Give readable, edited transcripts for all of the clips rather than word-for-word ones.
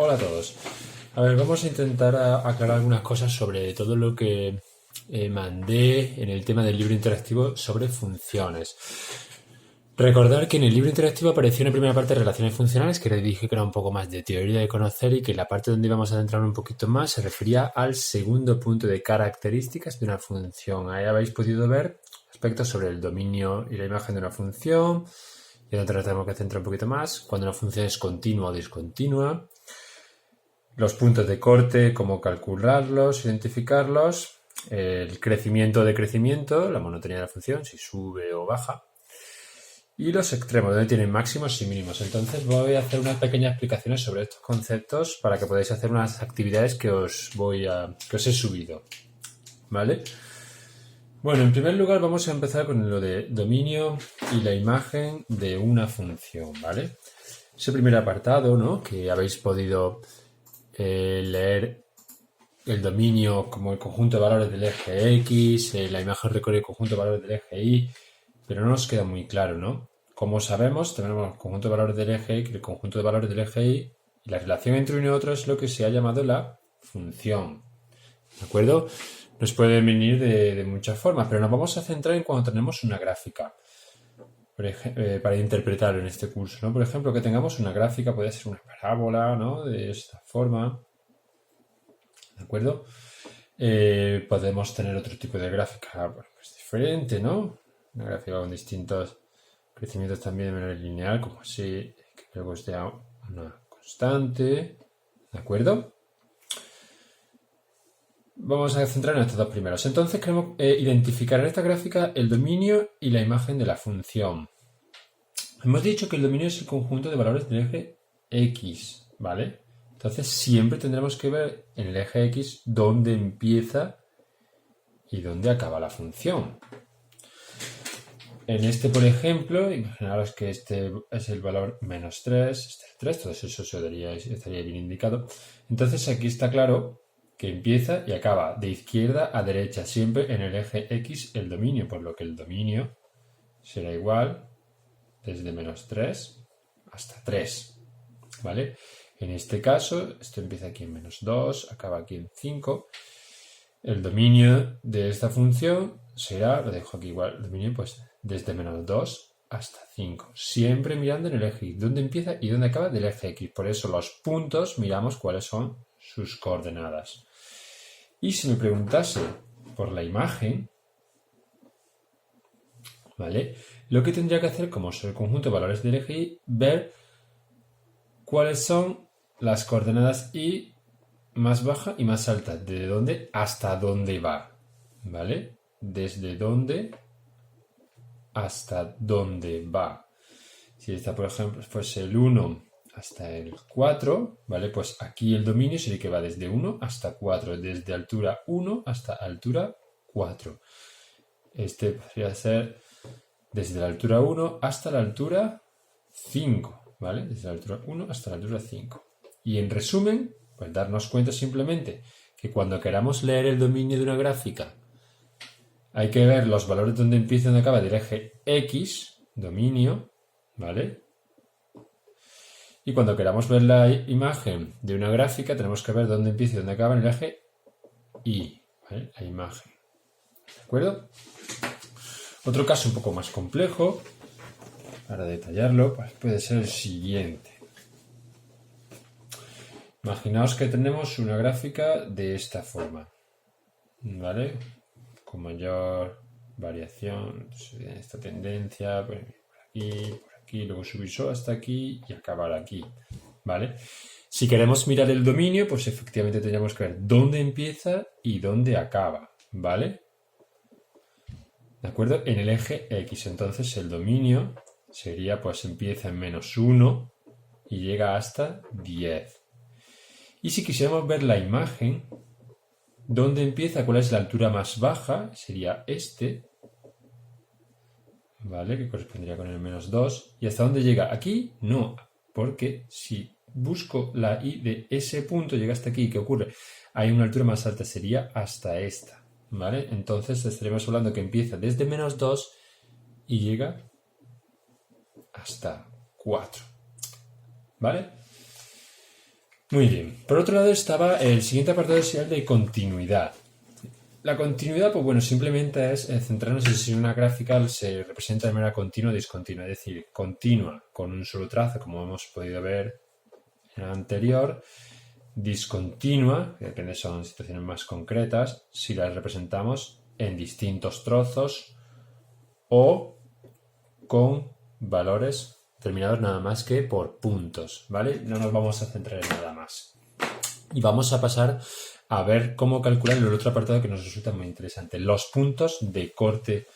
Hola a todos. A ver, vamos a intentar aclarar algunas cosas sobre todo lo que mandé en el tema del libro interactivo sobre funciones. Recordar que en el libro interactivo apareció una primera parte de relaciones funcionales que les dije que era un poco más de teoría de conocer y que la parte donde íbamos a adentrar un poquito más se refería al segundo punto de características de una función. Ahí habéis podido ver aspectos sobre el dominio y la imagen de una función y donde tenemos que centrar un poquito más, cuando una función es continua o discontinua, los puntos de corte, cómo calcularlos, identificarlos, el crecimiento o decrecimiento, la monotonía de la función, si sube o baja, y los extremos, donde tienen máximos y mínimos. Entonces voy a hacer unas pequeñas explicaciones sobre estos conceptos para que podáis hacer unas actividades que os he subido. ¿Vale? Bueno, en primer lugar vamos a empezar con lo de dominio y la imagen de una función, ¿vale? Ese primer apartado, ¿no? Que habéis podido leer el dominio como el conjunto de valores del eje X, la imagen recorre el conjunto de valores del eje Y, pero no nos queda muy claro, ¿no? Como sabemos, tenemos el conjunto de valores del eje X y el conjunto de valores del eje Y, y la relación entre uno y otro es lo que se ha llamado la función, ¿de acuerdo? Nos puede venir de muchas formas, pero nos vamos a centrar en cuando tenemos una gráfica para interpretarlo en este curso, ¿no? Por ejemplo, que tengamos una gráfica, puede ser una parábola, ¿no? De esta forma, ¿de acuerdo? Podemos tener otro tipo de gráfica pues, diferente, ¿no? Una gráfica con distintos crecimientos también de manera lineal, como así, que luego sea una constante, ¿de acuerdo? Vamos a centrarnos en estos dos primeros. Entonces queremos identificar en esta gráfica el dominio y la imagen de la función. Hemos dicho que el dominio es el conjunto de valores del eje X, ¿vale? Entonces siempre tendremos que ver en el eje X dónde empieza y dónde acaba la función. En este, por ejemplo, imaginaros que este es el valor menos 3, este es el 3, todo eso estaría bien indicado. Entonces aquí está claro que empieza y acaba de izquierda a derecha, siempre en el eje X el dominio, por lo que el dominio será igual desde menos 3 hasta 3, ¿vale? En este caso, esto empieza aquí en menos 2, acaba aquí en 5. El dominio de esta función será, lo dejo aquí igual, el dominio pues desde menos 2 hasta 5. Siempre mirando en el eje X, dónde empieza y dónde acaba del eje X. Por eso los puntos miramos cuáles son sus coordenadas. Y si me preguntase por la imagen, ¿vale? Lo que tendría que hacer, como es el conjunto de valores del eje Y, ver cuáles son las coordenadas Y más baja y más alta, de dónde hasta dónde va, ¿vale? Desde dónde hasta dónde va. Si esta, por ejemplo, fuese el 1 hasta el 4, ¿vale? Pues aquí el dominio sería que va desde 1 hasta 4, desde altura 1 hasta altura 4. Este podría ser desde la altura 1 hasta la altura 5, ¿vale? Desde la altura 1 hasta la altura 5. Y en resumen, pues darnos cuenta simplemente que cuando queramos leer el dominio de una gráfica hay que ver los valores donde empieza y donde acaba del eje X, dominio, ¿vale? Y cuando queramos ver la imagen de una gráfica tenemos que ver dónde empieza y dónde acaba en el eje Y, ¿vale? La imagen, ¿de acuerdo? Otro caso un poco más complejo, para detallarlo, pues puede ser el siguiente. Imaginaos que tenemos una gráfica de esta forma, ¿vale? Con mayor variación, esta tendencia, por aquí, luego subir solo hasta aquí y acabar aquí, ¿vale? Si queremos mirar el dominio, pues efectivamente tendríamos que ver dónde empieza y dónde acaba, ¿vale? ¿De acuerdo? En el eje X, entonces el dominio sería, pues empieza en menos 1 y llega hasta 10. Y si quisiéramos ver la imagen, ¿dónde empieza? ¿Cuál es la altura más baja? Sería este, ¿vale? Que correspondería con el menos 2. ¿Y hasta dónde llega? Aquí no, porque si busco la Y de ese punto, llega hasta aquí. ¿Qué ocurre? Hay una altura más alta, sería hasta esta, ¿vale? Entonces estaremos hablando que empieza desde menos 2 y llega hasta 4, ¿vale? Muy bien. Por otro lado estaba el siguiente apartado, sería el de continuidad. La continuidad, pues bueno, simplemente es centrarnos en si una gráfica se representa de manera continua o discontinua, es decir, continua con un solo trazo, como hemos podido ver en el anterior, discontinua, que depende, son situaciones más concretas, si las representamos en distintos trozos o con valores terminados nada más que por puntos, ¿vale? No nos vamos a centrar en nada más. Y vamos a pasar a ver cómo calcular el otro apartado que nos resulta muy interesante, los puntos de corte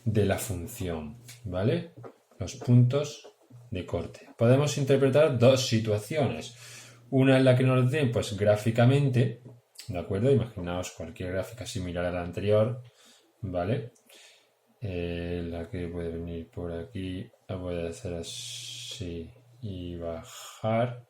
de la función, ¿vale? Los puntos de corte. Podemos interpretar dos situaciones. Una en la que nos den, pues gráficamente, ¿de acuerdo? Imaginaos cualquier gráfica similar a la anterior, ¿vale? La que puede venir por aquí, la voy a hacer así y bajar.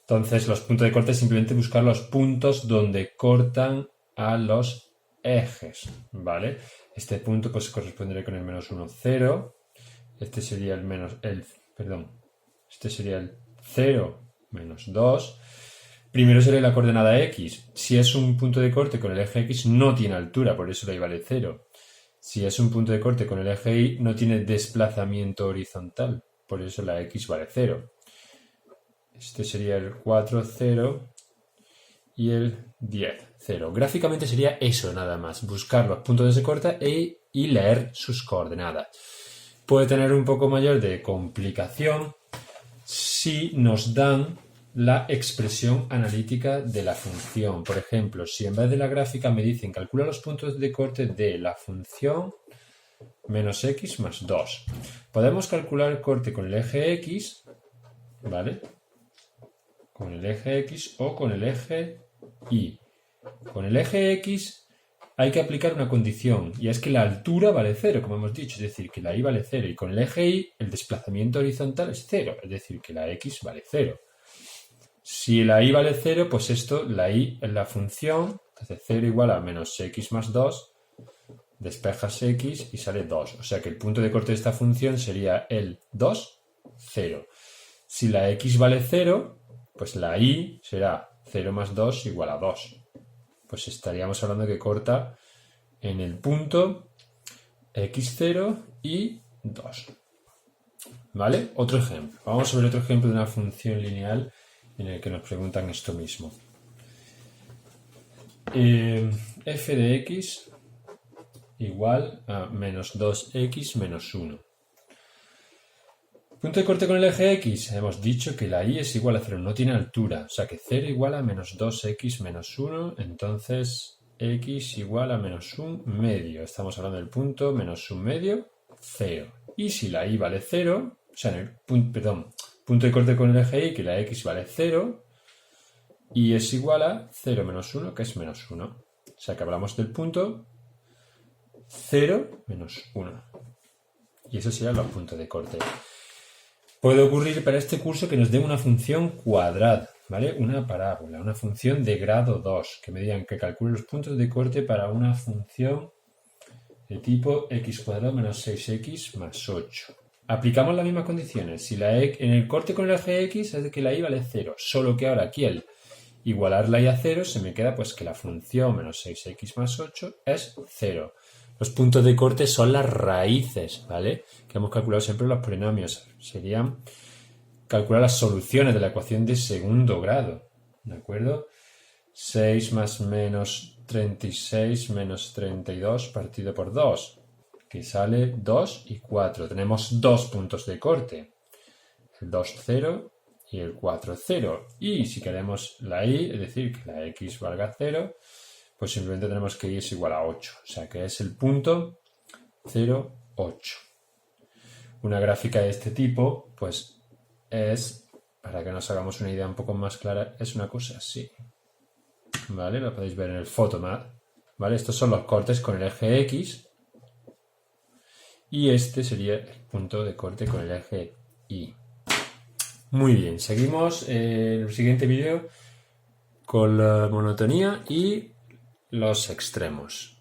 Entonces, los puntos de corte es simplemente buscar los puntos donde cortan a los ejes, ¿vale? Este punto pues correspondería con el menos 1, 0. Este sería este sería el 0, menos 2. Primero sería la coordenada x. Si es un punto de corte con el eje x, no tiene altura, por eso la y vale 0. Si es un punto de corte con el eje y, no tiene desplazamiento horizontal, por eso la x vale 0. Este sería el 4, 0 y el 10, 0. Gráficamente sería eso nada más, buscar los puntos donde se corta y leer sus coordenadas. Puede tener un poco mayor de complicación si nos dan la expresión analítica de la función. Por ejemplo, si en vez de la gráfica me dicen calcula los puntos de corte de la función menos x más 2. Podemos calcular el corte con el eje x, ¿vale? Con el eje x o con el eje y. Con el eje x hay que aplicar una condición, y es que la altura vale 0, como hemos dicho, es decir, que la y vale 0, y con el eje y el desplazamiento horizontal es 0, es decir, que la x vale 0. Si la y vale 0, pues esto, la y es la función, entonces 0 igual a menos x más 2, despejas x y sale 2. O sea que el punto de corte de esta función sería el 2, 0. Si la x vale 0, pues la y será 0 más 2 igual a 2. Pues estaríamos hablando que corta en el punto x0 y 2. ¿Vale? Otro ejemplo. Vamos a ver otro ejemplo de una función lineal en el que nos preguntan esto mismo. F de x igual a menos 2x menos 1. Punto de corte con el eje x. Hemos dicho que la y es igual a 0, no tiene altura. O sea que 0 igual a menos 2x menos 1. Entonces x igual a menos 1 medio. Estamos hablando del punto menos 1 medio, 0. Y si la y vale 0, o sea, en el punto de corte con el eje y, que la x vale 0, y es igual a 0 menos 1, que es menos 1. O sea que hablamos del punto 0 menos 1. Y eso sería los puntos de corte. Puede ocurrir para este curso que nos den una función cuadrada, ¿vale? Una parábola, una función de grado 2, que me digan que calcule los puntos de corte para una función de tipo x cuadrado menos 6x más 8. Aplicamos las mismas condiciones. Si en el corte con el eje x es de que la y vale 0, solo que ahora aquí el igualar la y a 0 se me queda pues que la función menos 6x más 8 es 0. Los puntos de corte son las raíces, ¿vale? Que hemos calculado siempre los polinomios. Serían calcular las soluciones de la ecuación de segundo grado, ¿de acuerdo? 6 más menos 36 menos 32 partido por 2, que sale 2 y 4. Tenemos dos puntos de corte, el 2, 0 y el 4, 0. Y si queremos la y, es decir, que la x valga 0, pues simplemente tenemos que y es igual a 8. O sea que es el punto 0, 8. Una gráfica de este tipo, pues es, para que nos hagamos una idea un poco más clara, es una cosa así. ¿Vale? Lo podéis ver en el Photomat. ¿Vale? Estos son los cortes con el eje X. Y este sería el punto de corte con el eje Y. Muy bien, seguimos en el siguiente vídeo con la monotonía y los extremos.